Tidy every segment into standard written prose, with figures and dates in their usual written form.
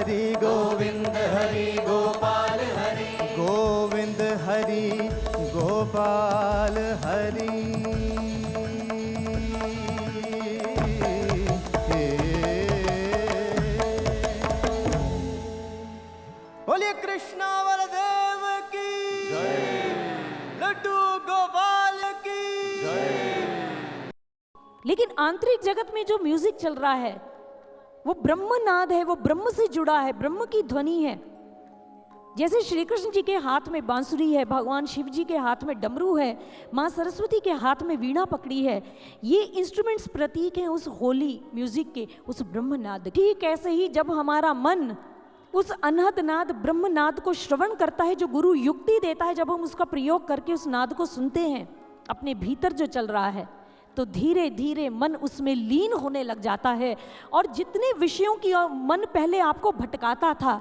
हरि गोविंद हरि गोपाल हरि गोविंद हरि गोपाल हरि। बोलिए कृष्णा बलदेव की जय, लड्डू गोपाल की जय। लेकिन आंतरिक जगत में जो म्यूजिक चल रहा है वो ब्रह्मनाद है, वो ब्रह्म से जुड़ा है, ब्रह्म की ध्वनि है। जैसे श्री कृष्ण जी के हाथ में बांसुरी है, भगवान शिव जी के हाथ में डमरू है, माँ सरस्वती के हाथ में वीणा पकड़ी है, ये इंस्ट्रूमेंट्स प्रतीक हैं उस होली म्यूजिक के, उस ब्रह्मनाद। ठीक ऐसे ही जब हमारा मन उस अनहद नाद ब्रह्मनाद को श्रवण करता है, जो गुरु युक्ति देता है, जब हम उसका प्रयोग करके उस नाद को सुनते हैं अपने भीतर जो चल रहा है, तो धीरे धीरे मन उसमें लीन होने लग जाता है। और जितने विषयों की मन पहले आपको भटकाता था,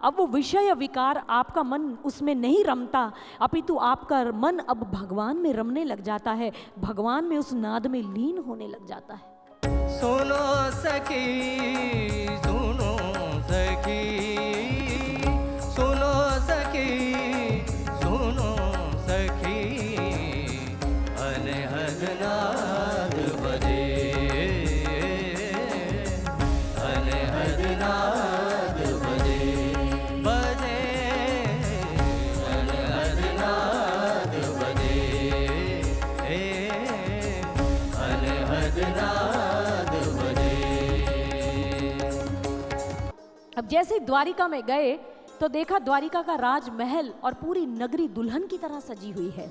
अब वो विषय विकार आपका मन उसमें नहीं रमता, अपितु आपका मन अब भगवान में रमने लग जाता है, भगवान में उस नाद में लीन होने लग जाता है। सुनो सखी सुनो सखी सुनो सखी सुनो सखी, अनहद नाद बजे अनहद नाद बजे बजे अनहद नाद बजे अनहद नाद बजे। अब जैसे द्वारिका में गए तो देखा द्वारिका का राजमहल और पूरी नगरी दुल्हन की तरह सजी हुई है।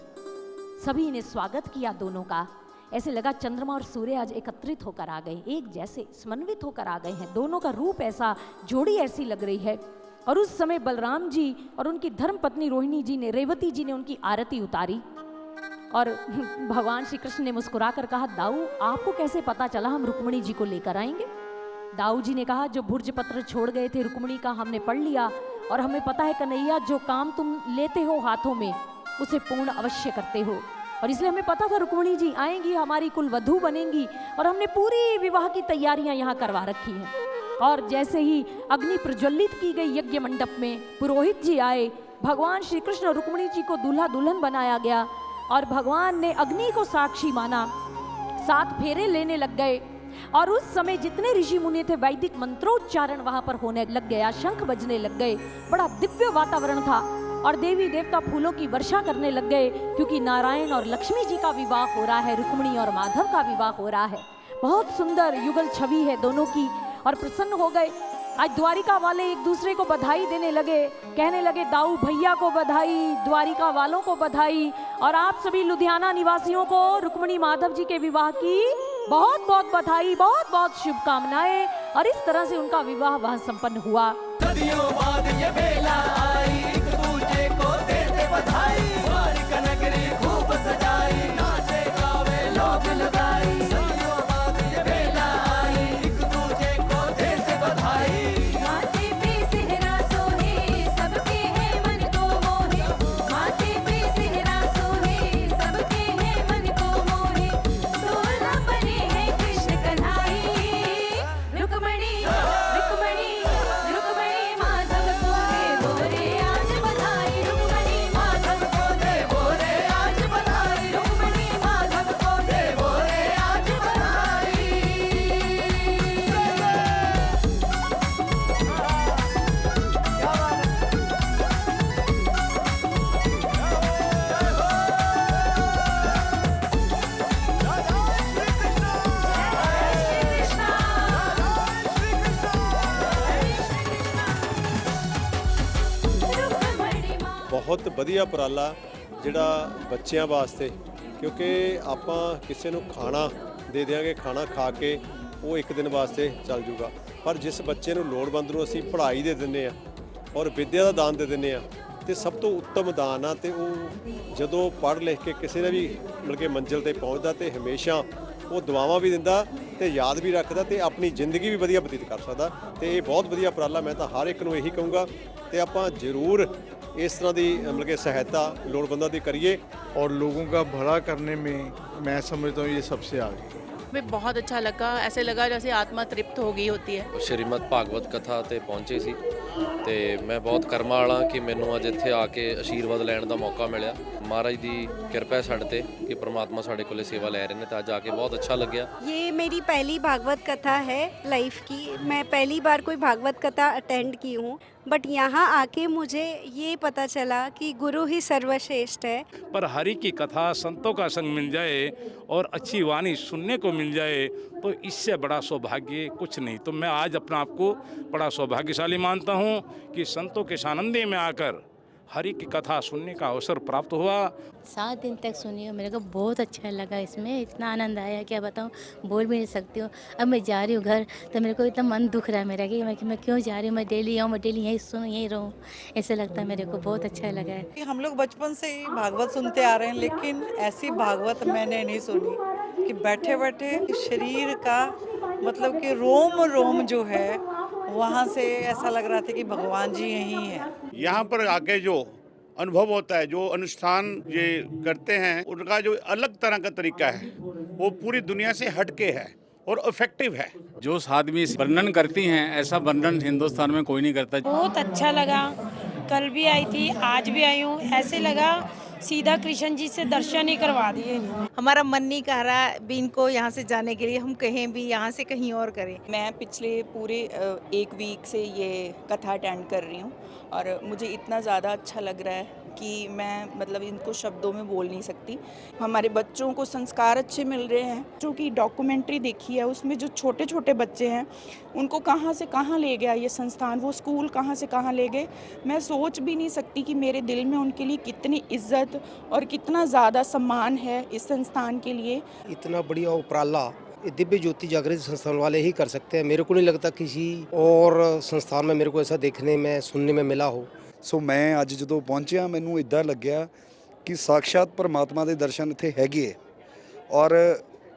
सभी ने स्वागत किया दोनों का, ऐसे लगा चंद्रमा और सूर्य आज एकत्रित होकर आ गए, एक जैसे समन्वित होकर आ गए हैं। दोनों का रूप ऐसा, जोड़ी ऐसी लग रही है। और उस समय बलराम जी और उनकी धर्मपत्नी रोहिणी जी ने, रेवती जी ने उनकी आरती उतारी और भगवान श्री कृष्ण ने मुस्कुरा कर कहा, दाऊ आपको कैसे पता चला हम रुक्मिणी जी को लेकर आएंगे? दाऊ जी ने कहा, जो भुर्ज पत्र छोड़ गए थे रुक्मिणी का हमने पढ़ लिया, और हमें पता है कन्हैया जो काम तुम लेते हो हाथों में उसे पूर्ण अवश्य करते हो, और इसलिए हमें पता था रुक्मिणी जी आएंगी, हमारी कुल वधू बनेंगी, और हमने पूरी विवाह की तैयारियां यहाँ करवा रखी हैं। और जैसे ही अग्नि प्रज्वलित की गई यज्ञ मंडप में, पुरोहित जी आए, भगवान श्री कृष्ण और रुक्मिणी जी को दूल्हा दुल्हन बनाया गया, और भगवान ने अग्नि को साक्षी माना, 7 फेरे लेने लग गए। और उस समय जितने ऋषि मुनि थे, वैदिक मंत्रोच्चारण वहां पर होने लग गया, शंख बजने लग गए, बड़ा दिव्य वातावरण था, और देवी देवता फूलों की वर्षा करने लग गए, क्योंकि नारायण और लक्ष्मी जी का विवाह हो रहा है, रुक्मिणी और माधव का विवाह हो रहा है। बहुत सुंदर युगल छवि है दोनों की, और प्रसन्न हो गए। आज द्वारिका वाले एक दूसरे को बधाई देने लगे, कहने लगे दाऊ भैया को बधाई, द्वारिका वालों को बधाई, और आप सभी लुधियाना निवासियों को रुक्मिणी माधव जी के विवाह की बहुत बहुत बधाई, बहुत बहुत शुभकामनाएं। और इस तरह से उनका विवाह वहां संपन्न हुआ। सदियों बाद ये बेला आई, एक दूजे को देते बधाई, द्वारिका नगरी खूब सजाई, नाचे गावे लोग लगाई। सदियों बाद ये बेला आई, एक दूजे को देते बधाई। माथे पे सेहरा सोहे सबके हैं मन को मोहे, माथे पे सेहरा सोहे सबके हैं मन को मोहे, दूल्हा बने हैं कृष्ण कन्हाई, रुक्मिणी रुक्मिणी रुक्मिणी माधव को दे बोरे आज बधाई, रुक्मिणी माधव को दे बोरे आज बधाई, रुक्मिणी माधव को दे बोरे आज बधाई। ਬਹੁਤ ਵਧੀਆ ਉਪਰਾਲਾ ਜਿਹੜਾ ਬੱਚਿਆਂ ਵਾਸਤੇ, ਕਿਉਂਕਿ ਆਪਾਂ ਕਿਸੇ ਨੂੰ ਖਾਣਾ ਦੇ ਦਿਆਂਗੇ, ਖਾਣਾ ਖਾ ਕੇ ਉਹ ਇੱਕ ਦਿਨ ਵਾਸਤੇ ਚੱਲ ਜੂਗਾ, ਪਰ ਜਿਸ ਬੱਚੇ ਨੂੰ ਲੋੜਵੰਦ ਨੂੰ ਅਸੀਂ ਪੜ੍ਹਾਈ ਦੇ ਦਿੰਦੇ ਆ ਔਰ ਵਿੱਦਿਆ ਦਾ ਦਾਨ ਦੇ ਦਿੰਦੇ ਆ, ਤੇ ਸਭ ਤੋਂ ਉੱਤਮ ਦਾਨ ਆ, ਤੇ ਉਹ ਜਦੋਂ ਪੜ੍ਹ ਲਿਖ ਕੇ ਕਿਸੇ ਨੇ ਵੀ ਮਿਲ ਕੇ ਮੰਜ਼ਿਲ ਤੇ ਪਹੁੰਚਦਾ ਤੇ ਹਮੇਸ਼ਾ ਉਹ ਦੁਆਵਾਂ ਵੀ ਦਿੰਦਾ ਤੇ ਯਾਦ ਵੀ ਰੱਖਦਾ ਤੇ ਆਪਣੀ ਜ਼ਿੰਦਗੀ ਵੀ ਵਧੀਆ ਬਤੀਤ ਕਰ ਸਕਦਾ। ਤੇ ਇਹ ਬਹੁਤ ਵਧੀਆ ਉਪਰਾਲਾ, ਮੈਂ ਤਾਂ ਹਰ ਇੱਕ ਨੂੰ ਇਹੀ ਕਹੂੰਗਾ ਤੇ ਆਪਾਂ ਜ਼ਰੂਰ इस तरह की मतलब कि सहायता लोड़वंदा की करिए और लोगों का भला करने में मैं समझता हूँ ये सबसे आगे। हमें बहुत अच्छा लगा, ऐसे लगा जैसे आत्मा तृप्त हो गई होती है। श्रीमद् भागवत कथा ते पहुंचे सी ਤੇ ਮੈਂ ਬਹੁਤ ਕਰਮਾਂ ਵਾਲਾ ਕਿ ਮੈਨੂੰ ਅੱਜ ਇੱਥੇ ਆ ਕੇ ਆਸ਼ੀਰਵਾਦ ਲੈਣ ਦਾ ਮੌਕਾ ਮਿਲਿਆ। ਮਹਾਰਾਜ ਦੀ ਕਿਰਪਾ ਹੈ ਸਾਡੇ ਤੇ ਕਿ ਪ੍ਰਮਾਤਮਾ ਸਾਡੇ ਕੋਲੇ ਸੇਵਾ ਲੈ ਰਹੇ ਨੇ, ਤਾਂ ਅੱਜ ਆ ਕੇ ਬਹੁਤ ਅੱਛਾ ਲੱਗਿਆ। ये मेरी पहली भागवत कथा है लाइफ की। मैं पहली बार कोई भागवत कथा अटेंड की हूँ, बट यहाँ आके मुझे ये पता चला कि गुरु ही सर्वश्रेष्ठ है। पर हरि की कथा संतों का संग मिल जाए और अच्छी वाणी सुनने को मिल जाए तो इससे बड़ा सौभाग्य कुछ नहीं। तो मैं आज अपने आप को बड़ा सौभाग्यशाली मानता हूँ कि संतों के सानिध्य में आकर हरि की कथा सुनने का अवसर प्राप्त हुआ। 7 दिन तक सुनी हूँ, मेरे को बहुत अच्छा लगा। इसमें इतना आनंद आया, क्या बताऊँ, बोल भी नहीं सकती हूँ। अब मैं जा रही हूँ घर तो मेरे को इतना मन दुख रहा है मेरा कि मैं क्यों जा रही हूँ। मैं डेली आऊँ, मैं डेली यहीं सुनूँ, यहीं रहूँ, ऐसे लगता है। मेरे को बहुत अच्छा लगा है। हम लोग बचपन से ही भागवत सुनते आ रहे हैं, लेकिन ऐसी भागवत मैंने नहीं सुनी कि बैठे बैठे शरीर का मतलब कि रोम रोम जो है वहाँ से ऐसा लग रहा था कि भगवान जी यहीं हैं। यहाँ पर आके जो अनुभव होता है, जो अनुष्ठान ये करते हैं, उनका जो अलग तरह का तरीका है वो पूरी दुनिया से हटके है और इफेक्टिव है। जो आदमी वर्णन करती हैं ऐसा वर्णन हिंदुस्तान में कोई नहीं करता। बहुत अच्छा लगा, कल भी आई थी, आज भी आई हूँ। ऐसे लगा सीधा कृष्ण जी से दर्शन ही करवा दिए। हमारा मन नहीं कह रहा भी इनको यहाँ से जाने के लिए, हम कहें भी यहाँ से कहीं और करें। मैं पिछले पूरे 1 वीक से ये कथा अटेंड कर रही हूँ और मुझे इतना ज़्यादा अच्छा लग रहा है कि मैं मतलब इनको शब्दों में बोल नहीं सकती। हमारे बच्चों को संस्कार अच्छे मिल रहे हैं। जो कि डॉक्यूमेंट्री देखी है उसमें जो छोटे छोटे बच्चे हैं उनको कहाँ से कहाँ ले गया ये संस्थान, वो स्कूल कहाँ से कहाँ ले गए। मैं सोच भी नहीं सकती कि मेरे दिल में उनके लिए कितनी इज्जत और कितना ज़्यादा सम्मान है इस संस्थान के लिए। इतना बढ़िया उपराला ये दिव्य ज्योति जागृत संस्थान वाले ही कर सकते हैं। मेरे को नहीं लगता किसी और संस्थान में मेरे को ऐसा देखने में सुनने में मिला हो। ਸੋ ਮੈਂ ਅੱਜ ਜਦੋਂ ਪਹੁੰਚਿਆ ਮੈਨੂੰ ਇਦਾਂ ਲੱਗਿਆ ਕਿ ਸਾਖਸ਼ਾਤ ਪਰਮਾਤਮਾ ਦੇ ਦਰਸ਼ਨ ਇੱਥੇ ਹੈਗੇ ਔਰ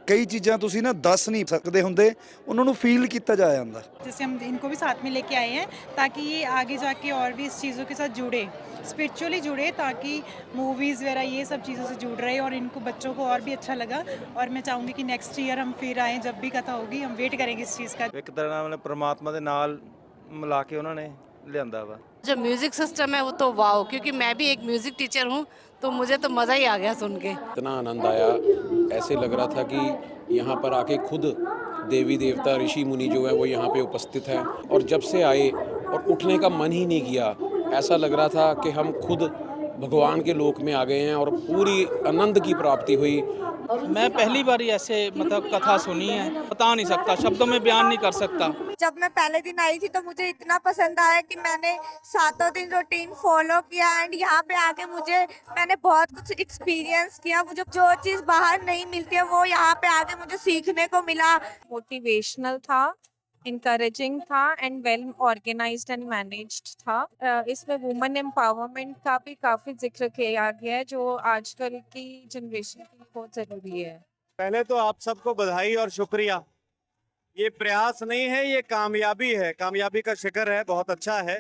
कई चीज़ें तुसी ना दस नहीं सकते होंगे, उन्होंने फील किया जा जाता। जैसे हम इनको भी साथ में लेके आए हैं ताकि ये आगे जाके और भी इस चीज़ों के साथ जुड़े, स्पिरिचुअली जुड़े, ताकि मूवीज़ वगैरह ये सब चीज़ों से जुड़ रहे और इनको बच्चों को और भी अच्छा लगा। और मैं चाहूँगी कि नेक्स्ट ईयर हम फिर आएँ, जब भी कथा होगी हम वेट करेंगे इस चीज़ का। एक तरह मतलब परमात्मा के नाल मिला के उन्होंने लिया वा। जो म्यूज़िक सिस्टम है वो तो वाओ, क्योंकि मैं भी एक म्यूज़िक टीचर हूँ तो मुझे तो मज़ा ही आ गया सुन के। इतना आनंद आया, ऐसे लग रहा था कि यहाँ पर आके खुद देवी देवता ऋषि मुनि जो है वो यहाँ पे उपस्थित हैं। और जब से आए और उठने का मन ही नहीं किया, ऐसा लग रहा था कि हम खुद भगवान के लोक में आ गए हैं और पूरी आनंद की प्राप्ति हुई। मैं पहली बार ऐसे मतलब कथा सुनी है, बता नहीं सकता, शब्दों में बयान नहीं कर सकता। जब मैं पहले दिन आई थी तो मुझे इतना पसंद आया कि मैंने 7 दिन रूटीन फॉलो किया एंड यहाँ पे आके मैंने बहुत कुछ एक्सपीरियंस किया। मुझे जो चीज़ बाहर नहीं मिलती है वो यहाँ पे आके मुझे सीखने को मिला। मोटिवेशनल था, इनकरेजिंग था and well organised and managed था। इसमें वुमेन एम्पावरमेंट का भी काफ़ी जिक्र किया गया है जो आजकल की जनरेशन के लिए बहुत ज़रूरी है। पहले तो आप सबको बधाई और शुक्रिया। ये प्रयास नहीं है, ये कामयाबी है, कामयाबी का शिखर है, बहुत अच्छा है।